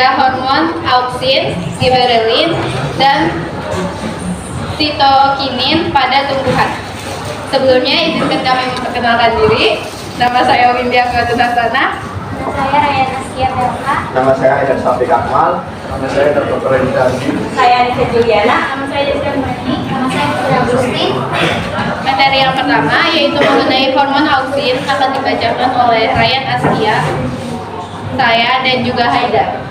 ada hormon auksin, giberelin, dan sitokinin pada tumbuhan. Sebelumnya izinkan kami memperkenalkan diri. Nama saya Windia Katunasana. Nama saya Raya Naskia Melka. Nama saya Aidan Safik Akmal. Nama saya Dr. Renitandi. Saya Anissa Juliana. Nama saya Jessica Murni. Nama saya Putri Agustin. Materi yang pertama yaitu mengenai hormon auksin akan dibacakan oleh Ryan Askia, saya dan juga Haida.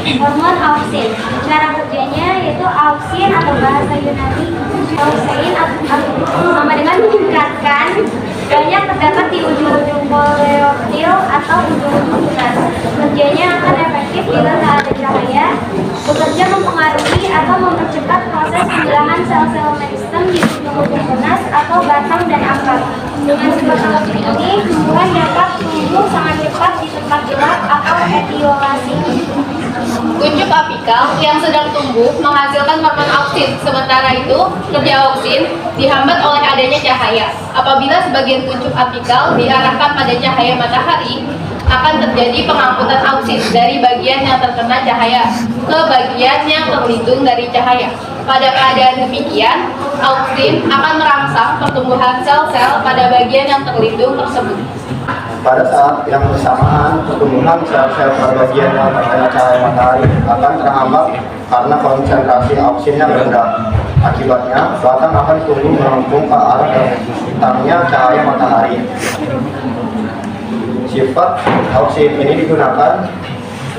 Hormon auksin. Cara kerjanya yaitu auksin atau bahasa Yunani ausein sama dengan meningkatkan banyak terdapat di ujung-ujung koleoptil atau ujung-ujung tunas. Kerjanya akan efektif bila tak ada cahaya, bekerja mempengaruhi atau mempercepat proses pembuahan sel-sel meristem di ujung-ujung tunas atau batang dan akar. Dengan sifat auksin ini, tumbuhan dapat tumbuh sangat cepat di tempat gelap atau etiolasi. Kuncup apikal yang sedang tumbuh menghasilkan hormon auksin. Sementara itu, kerja auksin dihambat oleh adanya cahaya. Apabila sebagian kuncup apikal diarahkan pada cahaya matahari, akan terjadi pengangkutan auksin dari bagian yang terkena cahaya ke bagian yang terlindung dari cahaya. Pada keadaan demikian, auksin akan merangsang pertumbuhan sel-sel pada bagian yang terlindung tersebut. Pada saat yang bersamaan, pertumbuhan sel-sel pada bagian yang terkena cahaya matahari akan terhambat karena konsentrasi auksinnya rendah. Akibatnya, batang akan tumbuh melengkung ke arah datangnya cahaya matahari. Sifat auksin ini digunakan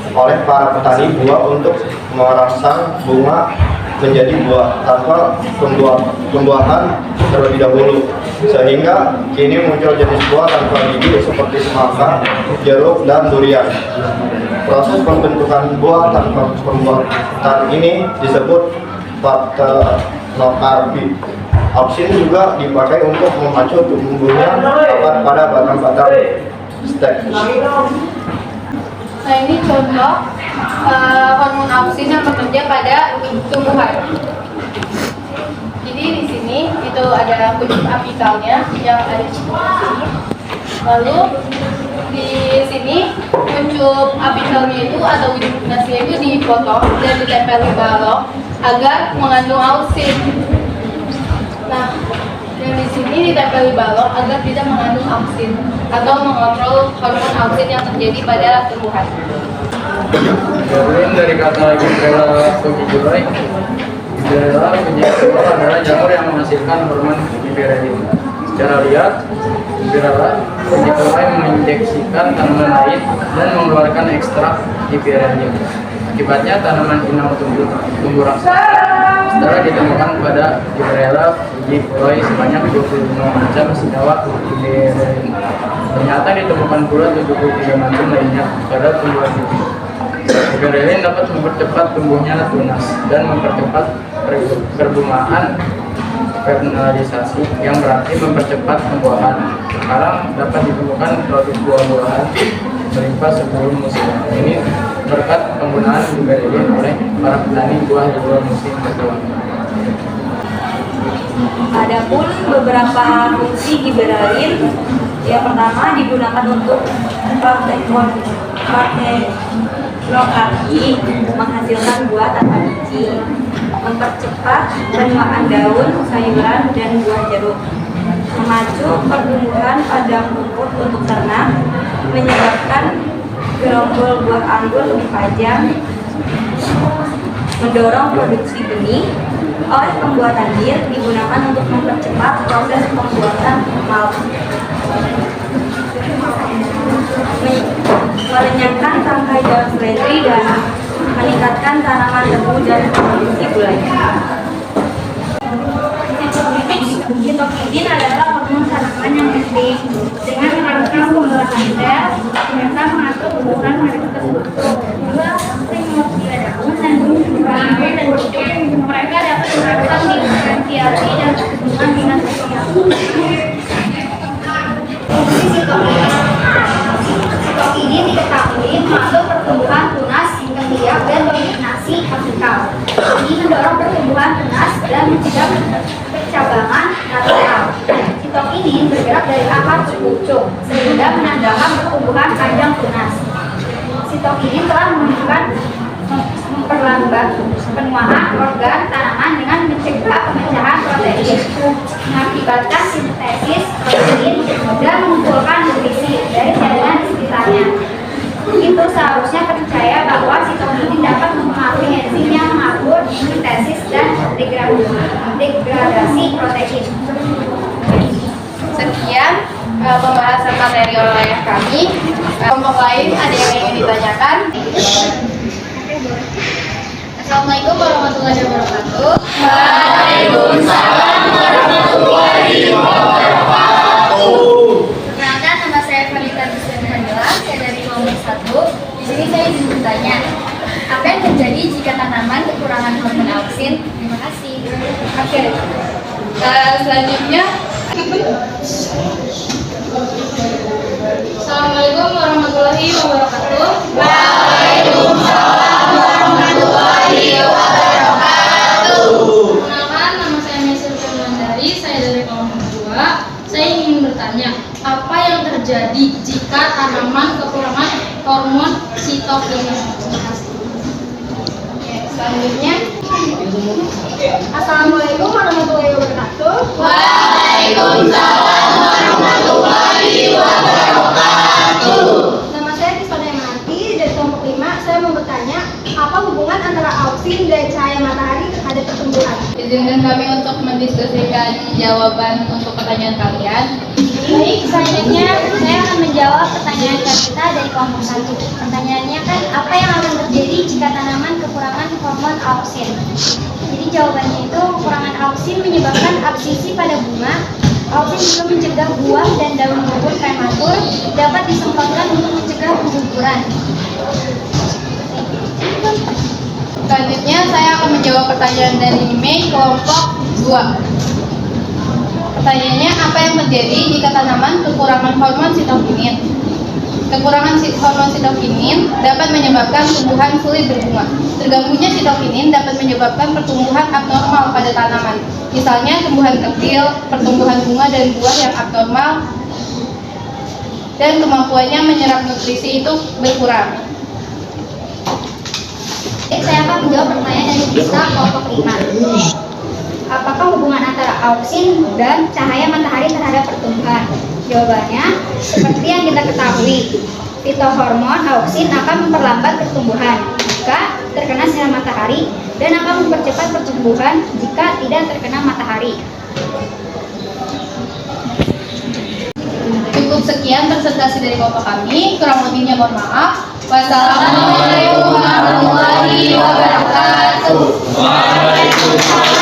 oleh para petani buah untuk merangsang bunga menjadi buah tanpa pembuahan terlebih dahulu, sehingga kini muncul jenis buah tanpa biji seperti semangka, jeruk, dan durian. Proses pembentukan buah tanpa pembuatan ini disebut partenokarpi. Auksin juga dipakai untuk memacu tumbuhnya dapat pada batang-batang stek. Nah, ini contoh hormon auksin yang bekerja pada tumbuhan. Jadi di sini itu ada kuncup apikalnya yang ada di sini. Lalu di sini kuncup apikalnya itu atau ujung tunasnya itu dipotong dan ditempel di balok agar mengandung auksin. Nah, yang di sini ditempel di balok agar tidak mengandung auksin atau mengontrol hormon auksin yang terjadi pada tumbuhan. Kemudian dari kata giberella atau giberella, giberella adalah jamur yang menghasilkan hormon giberellin. Secara lihat, giberella menginjeksikan tanaman lain dan mengeluarkan ekstrak giberellin. Akibatnya tanaman inang tumbuh raksasa. Setelah ditemukan pada giberella fujiifoloi sebanyak 25 macam senyawa giberellin. Ternyata ditemukan pula 73 macam lainnya pada tumbuhan ini. Giberellin dapat mempercepat tumbuhnya tunas dan mempercepat perbungaan vernalisasi, yang berarti mempercepat pembuahan. Sekarang dapat ditemukan produk buah-buahan melimpah sebelum musim. Ini berkat penggunaan giberellin oleh para petani buah di luar musim berbuah. Adapun beberapa fungsi giberellin, yang pertama digunakan untuk partenokarpi, menghasilkan buah tanpa biji, mempercepat penuaan daun, sayuran, dan buah jeruk, memacu pertumbuhan padang rumput untuk ternak, menyebabkan gerombol buah anggur lebih panjang, mendorong produksi benih. Oleh pembuatan bir digunakan untuk mempercepat proses pembuatan malt, melenyapkan tangkai daun seledri dan meningkatkan tanaman tebu dan produksi gulai. Sitokinin adalah hormon tanaman yang penting dengan mengharuskan pembuatan sel, ternyata mengatur pembuatan mereka tersebut. Dua primordial daun dan buah dan cucuk, mereka dapat melakukan diferensiasi dan berhubungan dengan sosial. Fungsi sitokinin diketahui mengatur pertumbuhan tunas, ketiak, dan dominasi apikal. Ini mendorong pertumbuhan tunas dan mencegah percabangan lateral. Sitokinin bergerak dari akar ke pucuk sehingga menandakan pertumbuhan panjang tunas. sitokinin telah memperlambat penuaan organ tanaman dengan mencegah pemecahan protein, mengakibatkan sintesis protein dan mengumpulkan nutrisi dari jaringan di sekitarnya. Itu seharusnya percaya bahwa sitokinin dapat mempengaruhi enzim yang mengatur sintesis dan degradasi protein. Sekian pembahasan materi oleh kami. Kelompok lain ada yang ingin ditanyakan? Assalamualaikum warahmatullahi wabarakatuh. Waalaikumsalam warahmatullahi wabarakatuh. Perkenalkan, nama saya Farita Bismillah, saya dari kelompok 1. Di sini saya ingin bertanya, apa yang terjadi jika tanaman kekurangan hormon auksin? Terima kasih. Oke. Selanjutnya. Assalamualaikum warahmatullahi wabarakatuh. Waalaikumsalam warahmatullahi wabarakatuh. Perkenalkan, nama saya Mesir Firmandari, saya dari kelompok 2. Saya ingin bertanya, apa yang terjadi jika tanaman kekurangan hormon sitokinin? Terima kasih. Oke, selanjutnya. Assalamualaikum warahmatullahi wabarakatuh. Waalaikumsalam warahmatullahi wabarakatuh. Nama saya Kisana Yamati dari kelompok 5. Saya mau bertanya, apa hubungan antara auksin dan cahaya matahari terhadap pertumbuhan? Izinkan kami untuk mendiskusikan jawaban untuk pertanyaan kalian. Baik, selanjutnya saya akan menjawab pertanyaan kita dari kelompok 1. Pertanyaannya kan, apa yang akan terjadi jika tanaman kekurangan hormon auksin? Jadi jawabannya itu, kekurangan auksin menyebabkan absisi pada bunga. Auksin juga mencegah buah dan daun gugur prematur, dapat disemprotkan untuk mencegah pengguguran. Selanjutnya saya akan menjawab pertanyaan dari Mei kelompok 2. Pertanyaannya, apa yang terjadi jika tanaman kekurangan hormon sitokinin? Kekurangan hormon sitokinin dapat menyebabkan tumbuhan sulit berbunga. Terganggunya sitokinin dapat menyebabkan pertumbuhan abnormal pada tanaman. Misalnya tumbuhan kecil, pertumbuhan bunga dan buah yang abnormal, dan kemampuannya menyerap nutrisi itu berkurang. Saya akan menjawab pertanyaan dari Bisa kelompok 5. Apakah hubungan antara auksin dan cahaya matahari terhadap pertumbuhan? Jawabannya, seperti yang kita ketahui, fitohormon auksin akan memperlambat pertumbuhan jika terkena sinar matahari dan akan mempercepat pertumbuhan jika tidak terkena matahari. Cukup sekian presentasi dari kelompok kami, kurang lebihnya mohon maaf. Wassalamualaikum warahmatullahi wabarakatuh. Waalaikumsalam